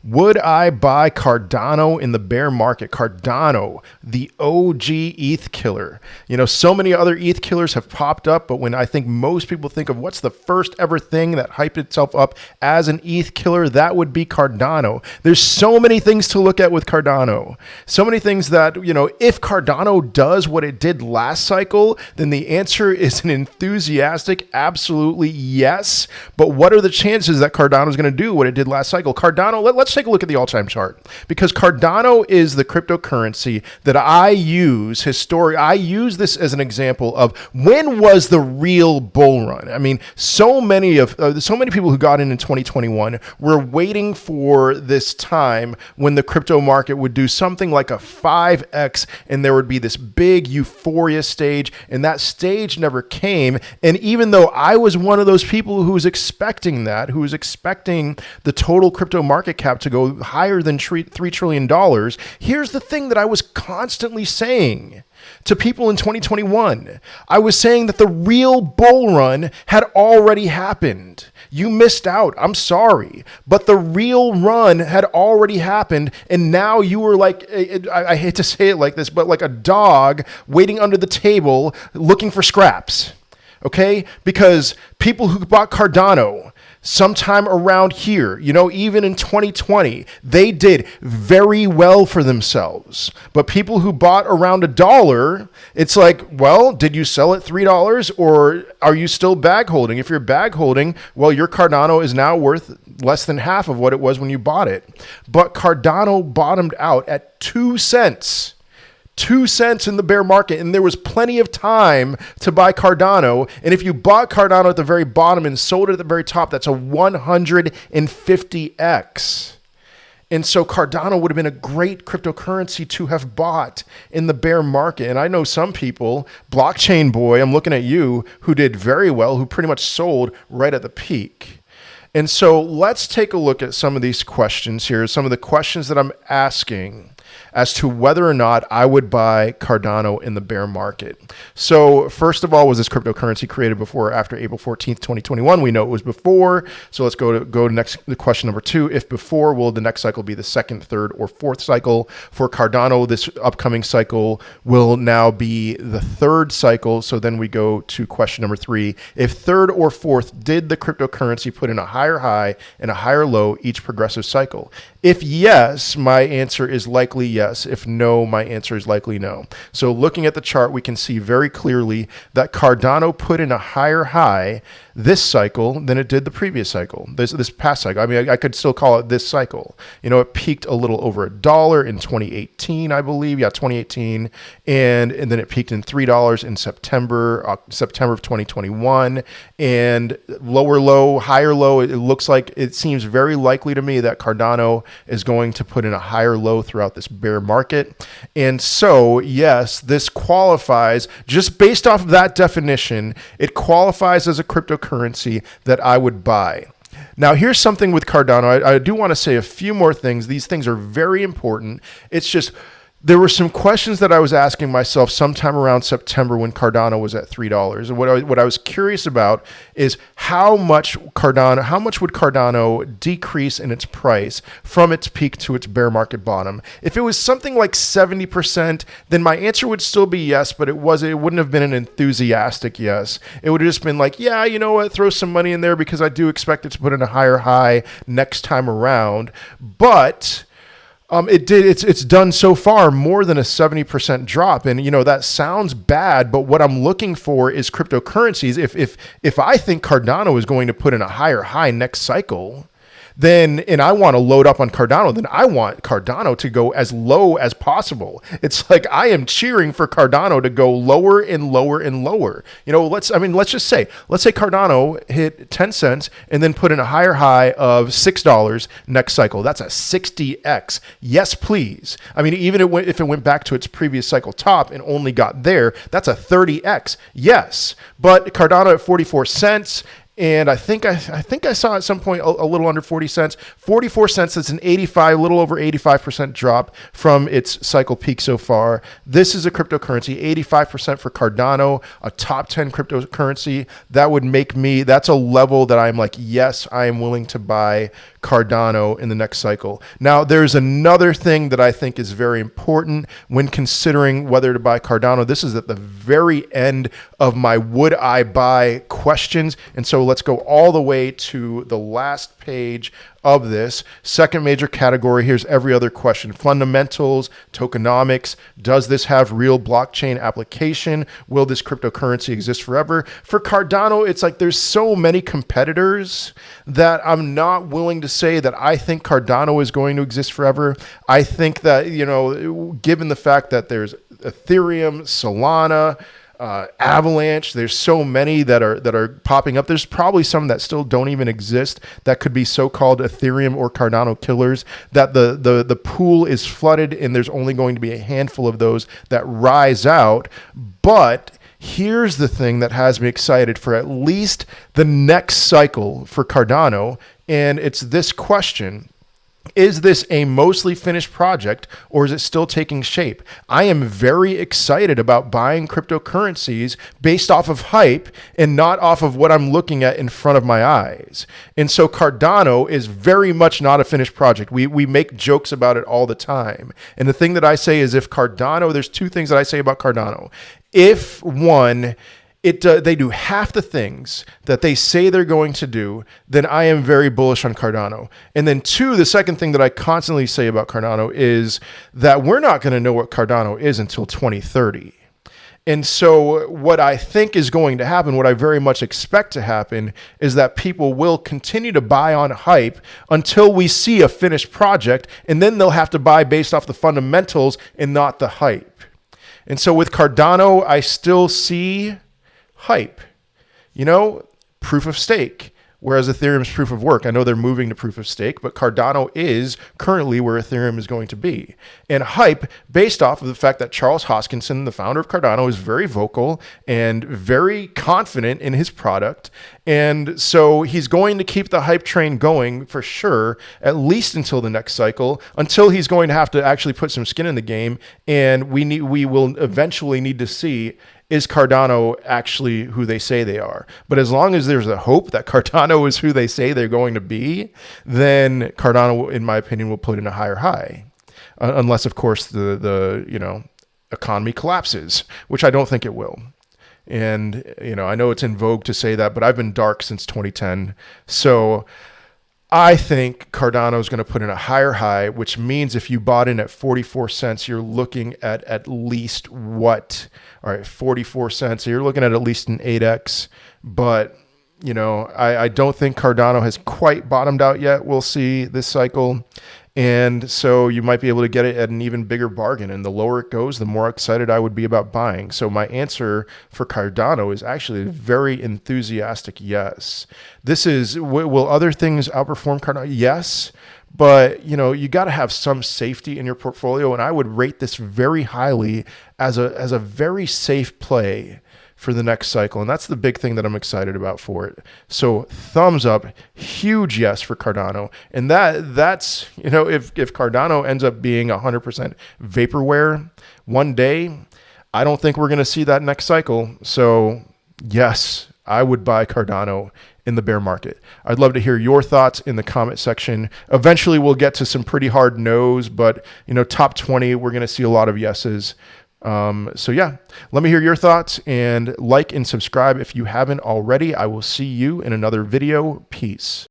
Would I buy Cardano in the bear market? Cardano, the OG ETH killer. You know, so many other ETH killers have popped up, but when I think most people think of what's the first ever thing that hyped itself up as an ETH killer, that would be Cardano. There's so many things to look at with Cardano. So many things that, you know, if Cardano does what it did last cycle, then the answer is an enthusiastic, absolutely yes. But what are the chances that Cardano is going to do what it did last cycle? Cardano, let's take a look at the all-time chart, because Cardano is the cryptocurrency that I use I use this as an example of when was the real bull run. I mean, so many people who got in 2021 were waiting for this time when the crypto market would do something like a 5x and there would be this big euphoria stage, and that stage never came. And even though I was one of those people who was expecting that, who was expecting the total crypto market cap to go higher than $3 trillion, here's the thing that I was constantly saying to people in 2021. I was saying that the real bull run had already happened. You missed out. I'm sorry. But the real run had already happened. And now you were like, I hate to say it like this, but like a dog waiting under the table looking for scraps. Okay? Because people who bought Cardano sometime around here, you know, even in 2020, they did very well for themselves. But people who bought around $1, it's like, well, did you sell at $3 or are you still bag holding? If you're bag holding, well, your Cardano is now worth less than half of what it was when you bought it. But Cardano bottomed out at 2 cents. 2 cents in the bear market, and there was plenty of time to buy Cardano. And if you bought Cardano at the very bottom and sold it at the very top, that's a 150x. And so Cardano would have been a great cryptocurrency to have bought in the bear market. And I know some people, Blockchain Boy, I'm looking at you, who did very well, who pretty much sold right at the peak. And so let's take a look at some of these questions here, some of the questions that I'm asking as to whether or not I would buy Cardano in the bear market. So first of all, was this cryptocurrency created before or after April 14th, 2021? We know it was before. So let's go to next question number 2. If before, will the next cycle be the second, third, or fourth cycle? For Cardano, this upcoming cycle will now be the third cycle. So then we go to question number 3. If third or fourth, did the cryptocurrency put in a higher high and a higher low each progressive cycle? If yes, my answer is likely yes. If no, my answer is likely no. So looking at the chart, we can see very clearly that Cardano put in a higher high this cycle than it did the previous cycle, this past cycle. I mean, I could still call it this cycle. You know, it peaked a little over $1 in 2018, I believe. Yeah, 2018. And then it peaked in $3 in September of 2021. And lower low, higher low, it seems very likely to me that Cardano is going to put in a higher low throughout this bear market. And so, yes, this qualifies, just based off of that definition, it qualifies as a cryptocurrency that I would buy. Now, here's something with Cardano. I do want to say a few more things. These things are very important. It's just, there were some questions that I was asking myself sometime around September when Cardano was at $3. And what I was curious about is how much would Cardano decrease in its price from its peak to its bear market bottom? If it was something like 70%, then my answer would still be yes, but it wouldn't have been an enthusiastic yes. It would have just been like, yeah, you know what, throw some money in there because I do expect it to put in a higher high next time around. But it's done so far more than a 70% drop. And, you know, that sounds bad, but what I'm looking for is cryptocurrencies. If I think Cardano is going to put in a higher high next cycle, and I want to load up on Cardano, then I want Cardano to go as low as possible. It's like I am cheering for Cardano to go lower and lower and lower. You know, let's say Cardano hit 10 cents and then put in a higher high of $6 next cycle. That's a 60x. Yes, please. I mean, even if it went back to its previous cycle top and only got there, that's a 30x. Yes, but Cardano at 44 cents. And I think I saw at some point a little under 40 cents. 44 cents, that's little over 85% drop from its cycle peak so far. This is a cryptocurrency, 85% for Cardano, a top 10 cryptocurrency. That would make me, that's a level that I'm like, yes, I am willing to buy Cardano in the next cycle. Now, there's another thing that I think is very important when considering whether to buy Cardano. This is at the very end of my would I buy questions. And so let's go all the way to the last page of this. Second major category, here's every other question. Fundamentals, tokenomics, does this have real blockchain application? Will this cryptocurrency exist forever? For Cardano, it's like there's so many competitors that I'm not willing to say that I think Cardano is going to exist forever. I think that, given the fact that there's Ethereum, Solana, Avalanche, there's so many that are popping up. There's probably some that still don't even exist that could be so-called Ethereum or Cardano killers, that the pool is flooded and there's only going to be a handful of those that rise out. But here's the thing that has me excited for at least the next cycle for Cardano, and it's this question. Is this a mostly finished project, or is it still taking shape? I am very excited about buying cryptocurrencies based off of hype and not off of what I'm looking at in front of my eyes. And so Cardano is very much not a finished project. We make jokes about it all the time. And the thing that I say is, if Cardano, there's two things that I say about Cardano. If one, they do half the things that they say they're going to do, then I am very bullish on Cardano. And then two, the second thing that I constantly say about Cardano is that we're not going to know what Cardano is until 2030. And so what I think is going to happen, what I very much expect to happen, is that people will continue to buy on hype until we see a finished project, and then they'll have to buy based off the fundamentals and not the hype. And so with Cardano, I still see hype, proof of stake, whereas Ethereum's proof of work. I know they're moving to proof of stake, but Cardano is currently where Ethereum is going to be. And hype based off of the fact that Charles Hoskinson, the founder of Cardano, is very vocal and very confident in his product. And so he's going to keep the hype train going for sure, at least until the next cycle, until he's going to have to actually put some skin in the game. And we will eventually need to see, is Cardano actually who they say they are? But as long as there's a hope that Cardano is who they say they're going to be, then Cardano, in my opinion, will put in a higher high. Unless, of course, the economy collapses, which I don't think it will. And, I know it's in vogue to say that, but I've been dark since 2010. So I think Cardano is going to put in a higher high, which means if you bought in at 44 cents, you're looking at least what? All right, 44 cents. So you're looking at least an 8x. But, I don't think Cardano has quite bottomed out yet. We'll see this cycle. And so you might be able to get it at an even bigger bargain. And the lower it goes, the more excited I would be about buying. So my answer for Cardano is actually a very enthusiastic yes. This is, will other things outperform Cardano? Yes. But, you got to have some safety in your portfolio. And I would rate this very highly as a very safe play for the next cycle. And that's the big thing that I'm excited about for it. So thumbs up, huge yes for Cardano. And that's, if Cardano ends up being 100% vaporware one day, I don't think we're going to see that next cycle. So yes, I would buy Cardano in the bear market. I'd love to hear your thoughts in the comment section. Eventually we'll get to some pretty hard no's, but top 20, we're going to see a lot of yeses. So yeah, let me hear your thoughts, and like and subscribe if you haven't already. I will see you in another video. Peace.